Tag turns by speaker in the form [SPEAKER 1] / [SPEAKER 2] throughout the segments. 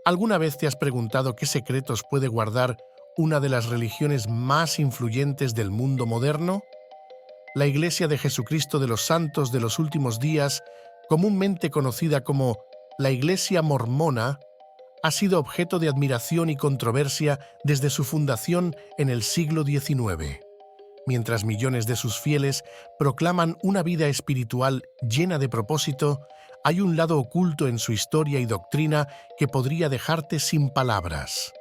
[SPEAKER 1] ¿Alguna vez te has preguntado qué secretos puede guardar una de las religiones más influyentes del mundo moderno? La Iglesia de Jesucristo de los Santos de los Últimos Días, comúnmente conocida como la Iglesia Mormona, ha sido objeto de admiración y controversia desde su fundación en el siglo XIX. Mientras millones de sus fieles proclaman una vida espiritual llena de propósito, hay un lado oculto en su historia y doctrina que podría dejarte sin palabras.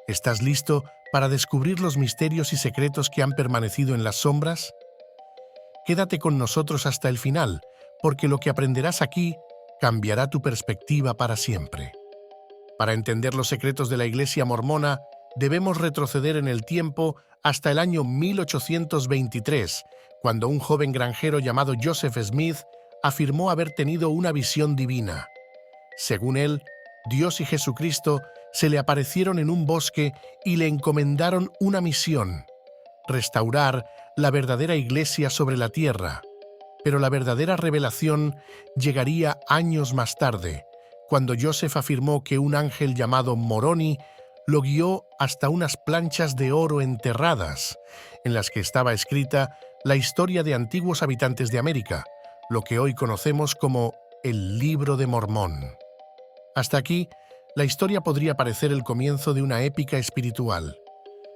[SPEAKER 1] ¿Estás listo para descubrir los misterios y secretos que han permanecido en las sombras? Quédate con nosotros hasta el final, porque lo que aprenderás aquí cambiará tu perspectiva para siempre. Para entender los secretos de la Iglesia mormona, debemos retroceder en el tiempo hasta el año 1823, cuando un joven granjero llamado Joseph Smith afirmó haber tenido una visión divina. Según él, Dios y Jesucristo se le aparecieron en un bosque y le encomendaron una misión: restaurar la verdadera Iglesia sobre la tierra. Pero la verdadera revelación llegaría años más tarde, cuando Joseph afirmó que un ángel llamado Moroni lo guió hasta unas planchas de oro enterradas, en las que estaba escrita la historia de antiguos habitantes de América, lo que hoy conocemos como el Libro de Mormón. Hasta aquí, la historia podría parecer el comienzo de una épica espiritual.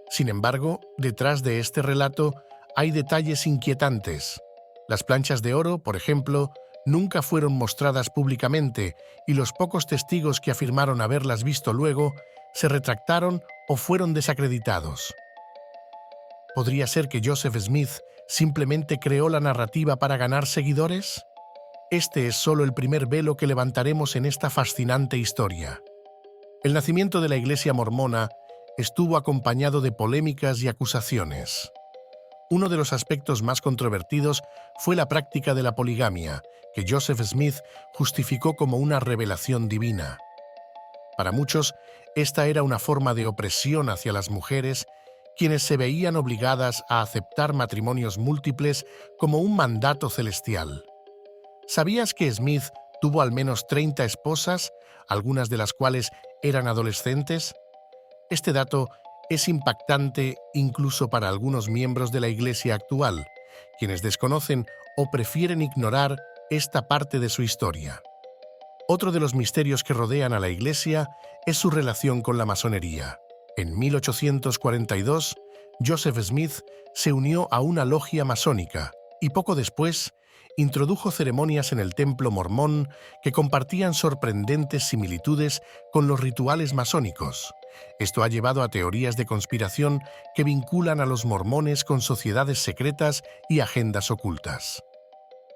[SPEAKER 1] Sin embargo, detrás de este relato hay detalles inquietantes. Las planchas de oro, por ejemplo, nunca fueron mostradas públicamente y los pocos testigos que afirmaron haberlas visto luego se retractaron o fueron desacreditados. ¿Podría ser que Joseph Smith simplemente creó la narrativa para ganar seguidores? Este es solo el primer velo que levantaremos en esta fascinante historia. El nacimiento de la Iglesia mormona estuvo acompañado de polémicas y acusaciones. Uno de los aspectos más controvertidos fue la práctica de la poligamia, que Joseph Smith justificó como una revelación divina. Para muchos, esta era una forma de opresión hacia las mujeres, quienes se veían obligadas a aceptar matrimonios múltiples como un mandato celestial. ¿Sabías que Smith tuvo al menos 30 esposas, algunas de las cuales eran adolescentes? Este dato es impactante incluso para algunos miembros de la Iglesia actual, quienes desconocen o prefieren ignorar esta parte de su historia. Otro de los misterios que rodean a la Iglesia es su relación con la masonería. En 1842, Joseph Smith se unió a una logia masónica y poco después introdujo ceremonias en el templo mormón que compartían sorprendentes similitudes con los rituales masónicos. Esto ha llevado a teorías de conspiración que vinculan a los mormones con sociedades secretas y agendas ocultas.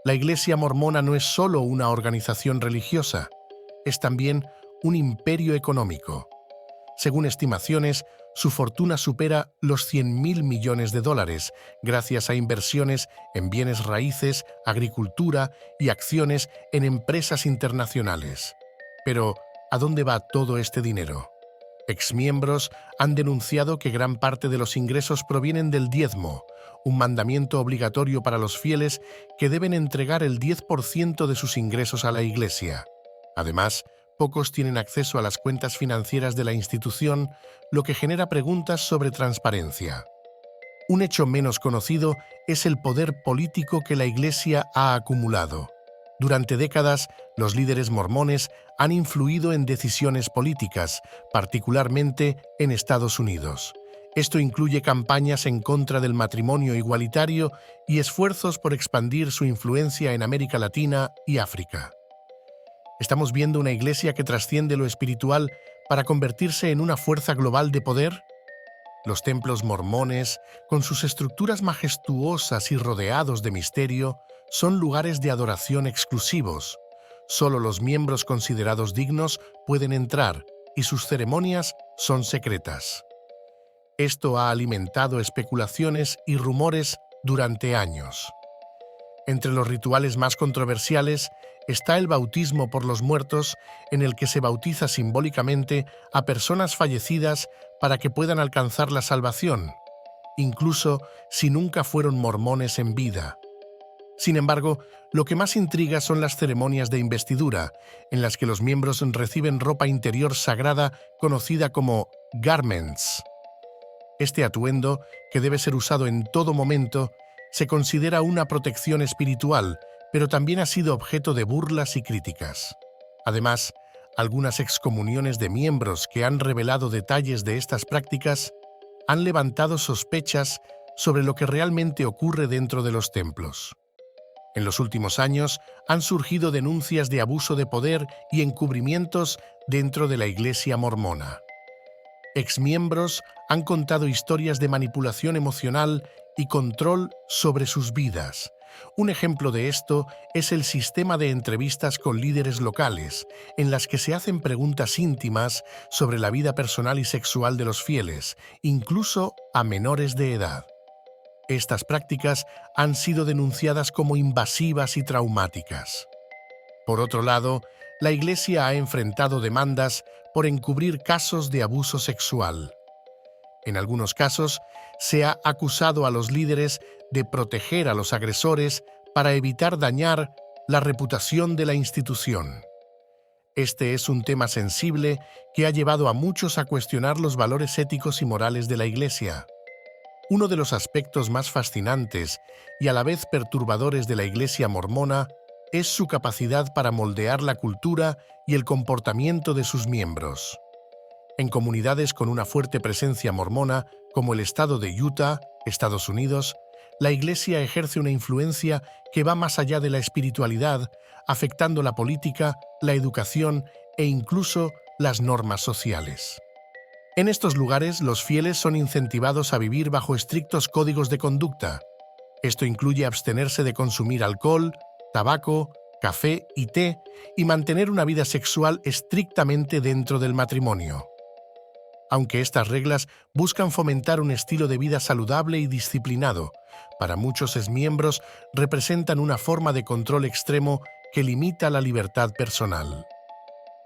[SPEAKER 1] La Iglesia mormona no es solo una organización religiosa, es también un imperio económico. Según estimaciones, su fortuna supera los 100.000 millones de dólares, gracias a inversiones en bienes raíces, agricultura y acciones en empresas internacionales. Pero, ¿a dónde va todo este dinero? Exmiembros han denunciado que gran parte de los ingresos provienen del diezmo, un mandamiento obligatorio para los fieles que deben entregar el 10% de sus ingresos a la Iglesia. Además, pocos tienen acceso a las cuentas financieras de la institución, lo que genera preguntas sobre transparencia. Un hecho menos conocido es el poder político que la Iglesia ha acumulado. Durante décadas, los líderes mormones han influido en decisiones políticas, particularmente en Estados Unidos. Esto incluye campañas en contra del matrimonio igualitario y esfuerzos por expandir su influencia en América Latina y África. ¿Estamos viendo una Iglesia que trasciende lo espiritual para convertirse en una fuerza global de poder? Los templos mormones, con sus estructuras majestuosas y rodeados de misterio, son lugares de adoración exclusivos. Solo los miembros considerados dignos pueden entrar y sus ceremonias son secretas. Esto ha alimentado especulaciones y rumores durante años. Entre los rituales más controversiales está el bautismo por los muertos, en el que se bautiza simbólicamente a personas fallecidas para que puedan alcanzar la salvación, incluso si nunca fueron mormones en vida. Sin embargo, lo que más intriga son las ceremonias de investidura, en las que los miembros reciben ropa interior sagrada conocida como garments. Este atuendo, que debe ser usado en todo momento, se considera una protección espiritual, pero también ha sido objeto de burlas y críticas. Además, algunas excomuniones de miembros que han revelado detalles de estas prácticas han levantado sospechas sobre lo que realmente ocurre dentro de los templos. En los últimos años han surgido denuncias de abuso de poder y encubrimientos dentro de la Iglesia mormona. Exmiembros han contado historias de manipulación emocional y control sobre sus vidas. Un ejemplo de esto es el sistema de entrevistas con líderes locales, en las que se hacen preguntas íntimas sobre la vida personal y sexual de los fieles, incluso a menores de edad. Estas prácticas han sido denunciadas como invasivas y traumáticas. Por otro lado, la Iglesia ha enfrentado demandas por encubrir casos de abuso sexual. En algunos casos, se ha acusado a los líderes de proteger a los agresores para evitar dañar la reputación de la institución. Este es un tema sensible que ha llevado a muchos a cuestionar los valores éticos y morales de la Iglesia. Uno de los aspectos más fascinantes y a la vez perturbadores de la Iglesia mormona es su capacidad para moldear la cultura y el comportamiento de sus miembros. En comunidades con una fuerte presencia mormona, como el estado de Utah, Estados Unidos, la Iglesia ejerce una influencia que va más allá de la espiritualidad, afectando la política, la educación e incluso las normas sociales. En estos lugares, los fieles son incentivados a vivir bajo estrictos códigos de conducta. Esto incluye abstenerse de consumir alcohol, tabaco, café y té y mantener una vida sexual estrictamente dentro del matrimonio. Aunque estas reglas buscan fomentar un estilo de vida saludable y disciplinado, para muchos exmiembros representan una forma de control extremo que limita la libertad personal.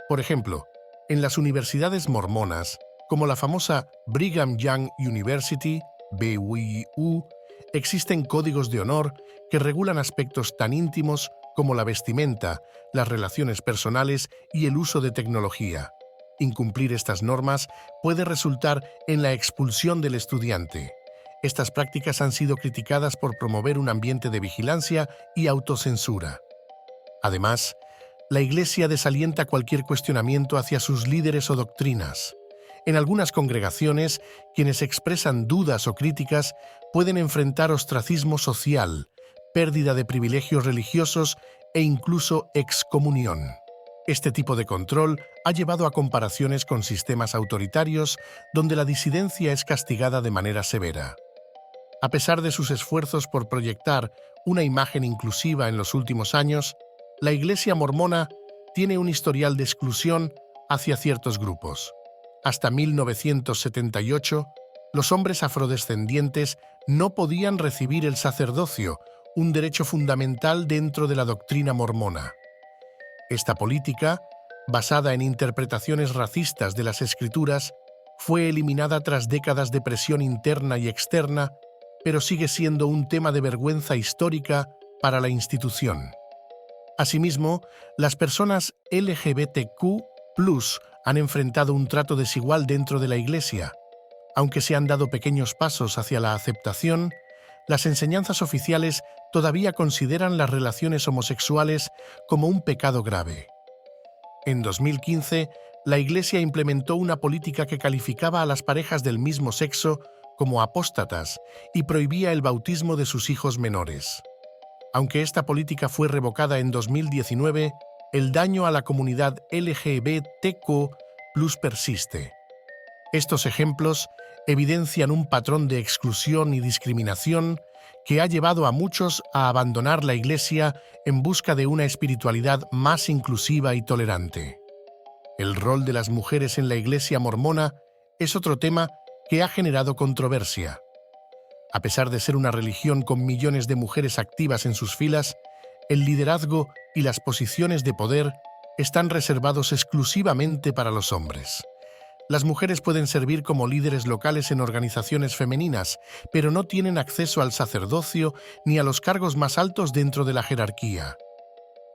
[SPEAKER 1] Por ejemplo, en las universidades mormonas, como la famosa Brigham Young University, BYU, existen códigos de honor que regulan aspectos tan íntimos como la vestimenta, las relaciones personales y el uso de tecnología. Incumplir estas normas puede resultar en la expulsión del estudiante. Estas prácticas han sido criticadas por promover un ambiente de vigilancia y autocensura. Además, la Iglesia desalienta cualquier cuestionamiento hacia sus líderes o doctrinas. En algunas congregaciones, quienes expresan dudas o críticas pueden enfrentar ostracismo social, pérdida de privilegios religiosos e incluso excomunión. Este tipo de control ha llevado a comparaciones con sistemas autoritarios donde la disidencia es castigada de manera severa. A pesar de sus esfuerzos por proyectar una imagen inclusiva en los últimos años, la Iglesia mormona tiene un historial de exclusión hacia ciertos grupos. Hasta 1978, los hombres afrodescendientes no podían recibir el sacerdocio, un derecho fundamental dentro de la doctrina mormona. Esta política, basada en interpretaciones racistas de las Escrituras, fue eliminada tras décadas de presión interna y externa, pero sigue siendo un tema de vergüenza histórica para la institución. Asimismo, las personas LGBTQ+ han enfrentado un trato desigual dentro de la Iglesia. Aunque se han dado pequeños pasos hacia la aceptación, las enseñanzas oficiales todavía consideran las relaciones homosexuales como un pecado grave. En 2015, la Iglesia implementó una política que calificaba a las parejas del mismo sexo como apóstatas y prohibía el bautismo de sus hijos menores. Aunque esta política fue revocada en 2019, el daño a la comunidad LGBTQ+ persiste. Estos ejemplos evidencian un patrón de exclusión y discriminación que ha llevado a muchos a abandonar la Iglesia en busca de una espiritualidad más inclusiva y tolerante. El rol de las mujeres en la Iglesia mormona es otro tema que ha generado controversia. A pesar de ser una religión con millones de mujeres activas en sus filas, el liderazgo y las posiciones de poder están reservados exclusivamente para los hombres. Las mujeres pueden servir como líderes locales en organizaciones femeninas, pero no tienen acceso al sacerdocio ni a los cargos más altos dentro de la jerarquía.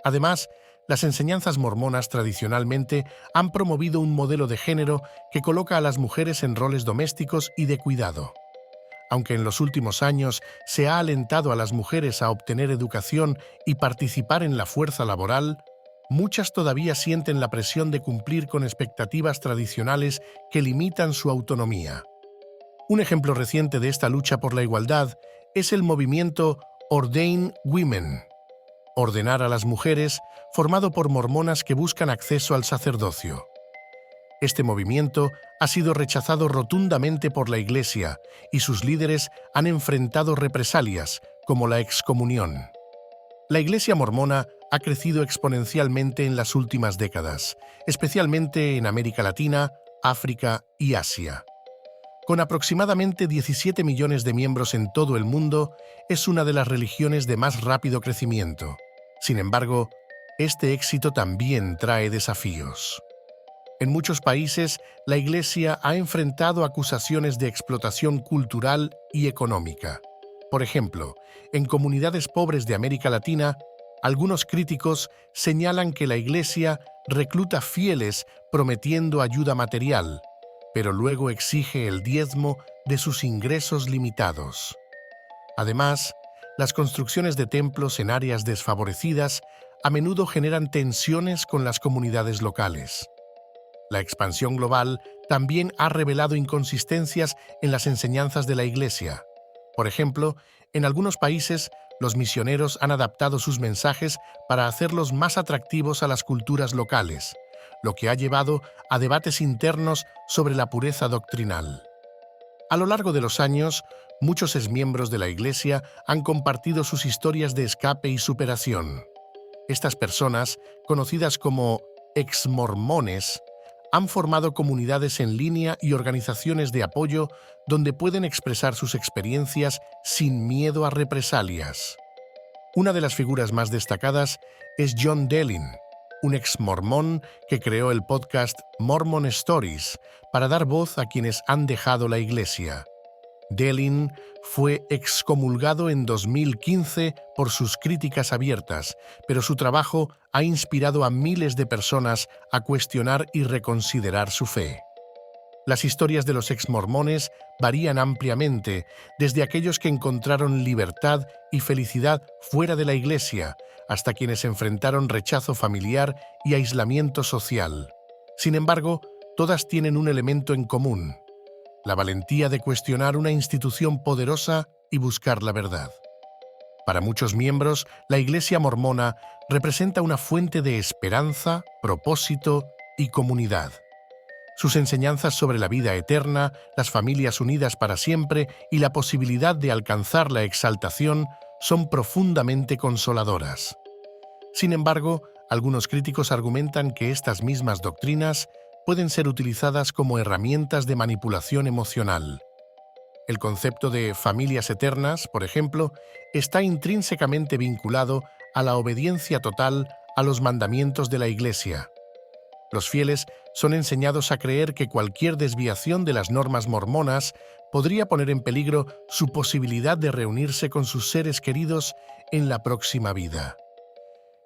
[SPEAKER 1] Además, las enseñanzas mormonas tradicionalmente han promovido un modelo de género que coloca a las mujeres en roles domésticos y de cuidado. Aunque en los últimos años se ha alentado a las mujeres a obtener educación y participar en la fuerza laboral, muchas todavía sienten la presión de cumplir con expectativas tradicionales que limitan su autonomía. Un ejemplo reciente de esta lucha por la igualdad es el movimiento Ordain Women, ordenar a las mujeres, formado por mormonas que buscan acceso al sacerdocio. Este movimiento ha sido rechazado rotundamente por la Iglesia y sus líderes han enfrentado represalias, como la excomunión. La Iglesia mormona ha crecido exponencialmente en las últimas décadas, especialmente en América Latina, África y Asia. Con aproximadamente 17 millones de miembros en todo el mundo, es una de las religiones de más rápido crecimiento. Sin embargo, este éxito también trae desafíos. En muchos países, la Iglesia ha enfrentado acusaciones de explotación cultural y económica. Por ejemplo, en comunidades pobres de América Latina, algunos críticos señalan que la Iglesia recluta fieles prometiendo ayuda material, pero luego exige el diezmo de sus ingresos limitados. Además, las construcciones de templos en áreas desfavorecidas a menudo generan tensiones con las comunidades locales. La expansión global también ha revelado inconsistencias en las enseñanzas de la Iglesia. Por ejemplo, en algunos países, los misioneros han adaptado sus mensajes para hacerlos más atractivos a las culturas locales, lo que ha llevado a debates internos sobre la pureza doctrinal. A lo largo de los años, muchos exmiembros de la Iglesia han compartido sus historias de escape y superación. Estas personas, conocidas como exmormones, han formado comunidades en línea y organizaciones de apoyo donde pueden expresar sus experiencias sin miedo a represalias. Una de las figuras más destacadas es John Delin, un ex-mormón que creó el podcast Mormon Stories para dar voz a quienes han dejado la Iglesia. Delin fue excomulgado en 2015 por sus críticas abiertas, pero su trabajo ha inspirado a miles de personas a cuestionar y reconsiderar su fe. Las historias de los exmormones varían ampliamente, desde aquellos que encontraron libertad y felicidad fuera de la Iglesia, hasta quienes enfrentaron rechazo familiar y aislamiento social. Sin embargo, todas tienen un elemento en común: la valentía de cuestionar una institución poderosa y buscar la verdad. Para muchos miembros, la Iglesia mormona representa una fuente de esperanza, propósito y comunidad. Sus enseñanzas sobre la vida eterna, las familias unidas para siempre y la posibilidad de alcanzar la exaltación son profundamente consoladoras. Sin embargo, algunos críticos argumentan que estas mismas doctrinas pueden ser utilizadas como herramientas de manipulación emocional. El concepto de familias eternas, por ejemplo, está intrínsecamente vinculado a la obediencia total a los mandamientos de la Iglesia. Los fieles son enseñados a creer que cualquier desviación de las normas mormonas podría poner en peligro su posibilidad de reunirse con sus seres queridos en la próxima vida.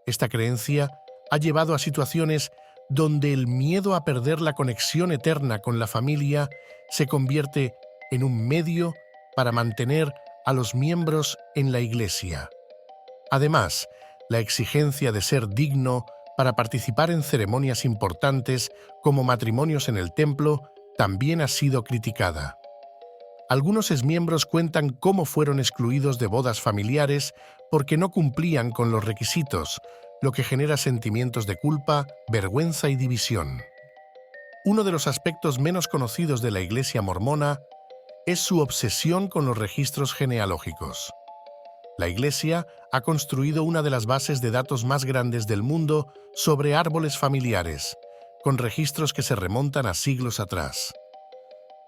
[SPEAKER 1] Esta creencia ha llevado a situaciones donde el miedo a perder la conexión eterna con la familia se convierte en un medio para mantener a los miembros en la Iglesia. Además, la exigencia de ser digno para participar en ceremonias importantes como matrimonios en el templo también ha sido criticada. Algunos exmiembros cuentan cómo fueron excluidos de bodas familiares porque no cumplían con los requisitos, lo que genera sentimientos de culpa, vergüenza y división. Uno de los aspectos menos conocidos de la Iglesia mormona es su obsesión con los registros genealógicos. La Iglesia ha construido una de las bases de datos más grandes del mundo sobre árboles familiares, con registros que se remontan a siglos atrás.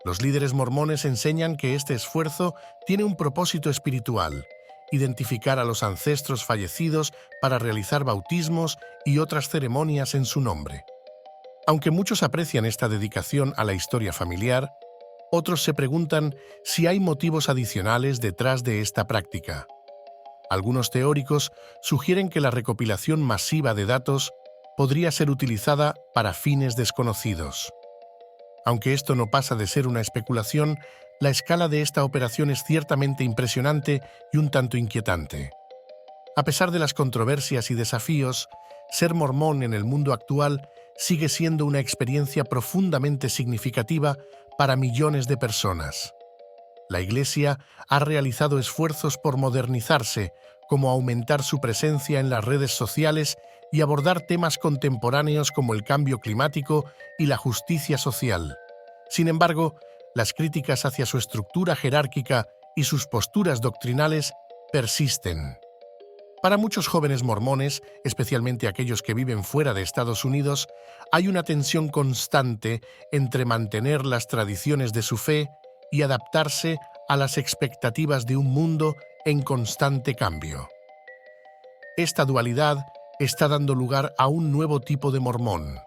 [SPEAKER 1] Los líderes mormones enseñan que este esfuerzo tiene un propósito espiritual: identificar a los ancestros fallecidos para realizar bautismos y otras ceremonias en su nombre. Aunque muchos aprecian esta dedicación a la historia familiar, otros se preguntan si hay motivos adicionales detrás de esta práctica. Algunos teóricos sugieren que la recopilación masiva de datos podría ser utilizada para fines desconocidos. Aunque esto no pasa de ser una especulación, la escala de esta operación es ciertamente impresionante y un tanto inquietante. A pesar de las controversias y desafíos, ser mormón en el mundo actual sigue siendo una experiencia profundamente significativa para millones de personas. La Iglesia ha realizado esfuerzos por modernizarse, como aumentar su presencia en las redes sociales y abordar temas contemporáneos como el cambio climático y la justicia social. Sin embargo, las críticas hacia su estructura jerárquica y sus posturas doctrinales persisten. Para muchos jóvenes mormones, especialmente aquellos que viven fuera de Estados Unidos, hay una tensión constante entre mantener las tradiciones de su fe y adaptarse a las expectativas de un mundo en constante cambio. Esta dualidad está dando lugar a un nuevo tipo de mormón,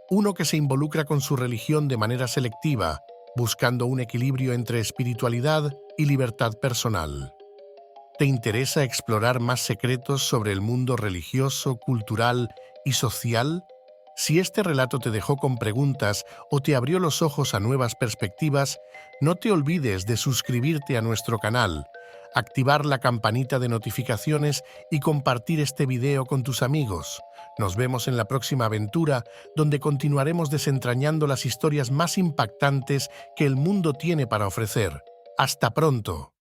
[SPEAKER 1] uno que se involucra con su religión de manera selectiva, buscando un equilibrio entre espiritualidad y libertad personal. ¿Te interesa explorar más secretos sobre el mundo religioso, cultural y social? Si este relato te dejó con preguntas o te abrió los ojos a nuevas perspectivas, no te olvides de suscribirte a nuestro canal, activar la campanita de notificaciones y compartir este video con tus amigos. Nos vemos en la próxima aventura, donde continuaremos desentrañando las historias más impactantes que el mundo tiene para ofrecer. ¡Hasta pronto!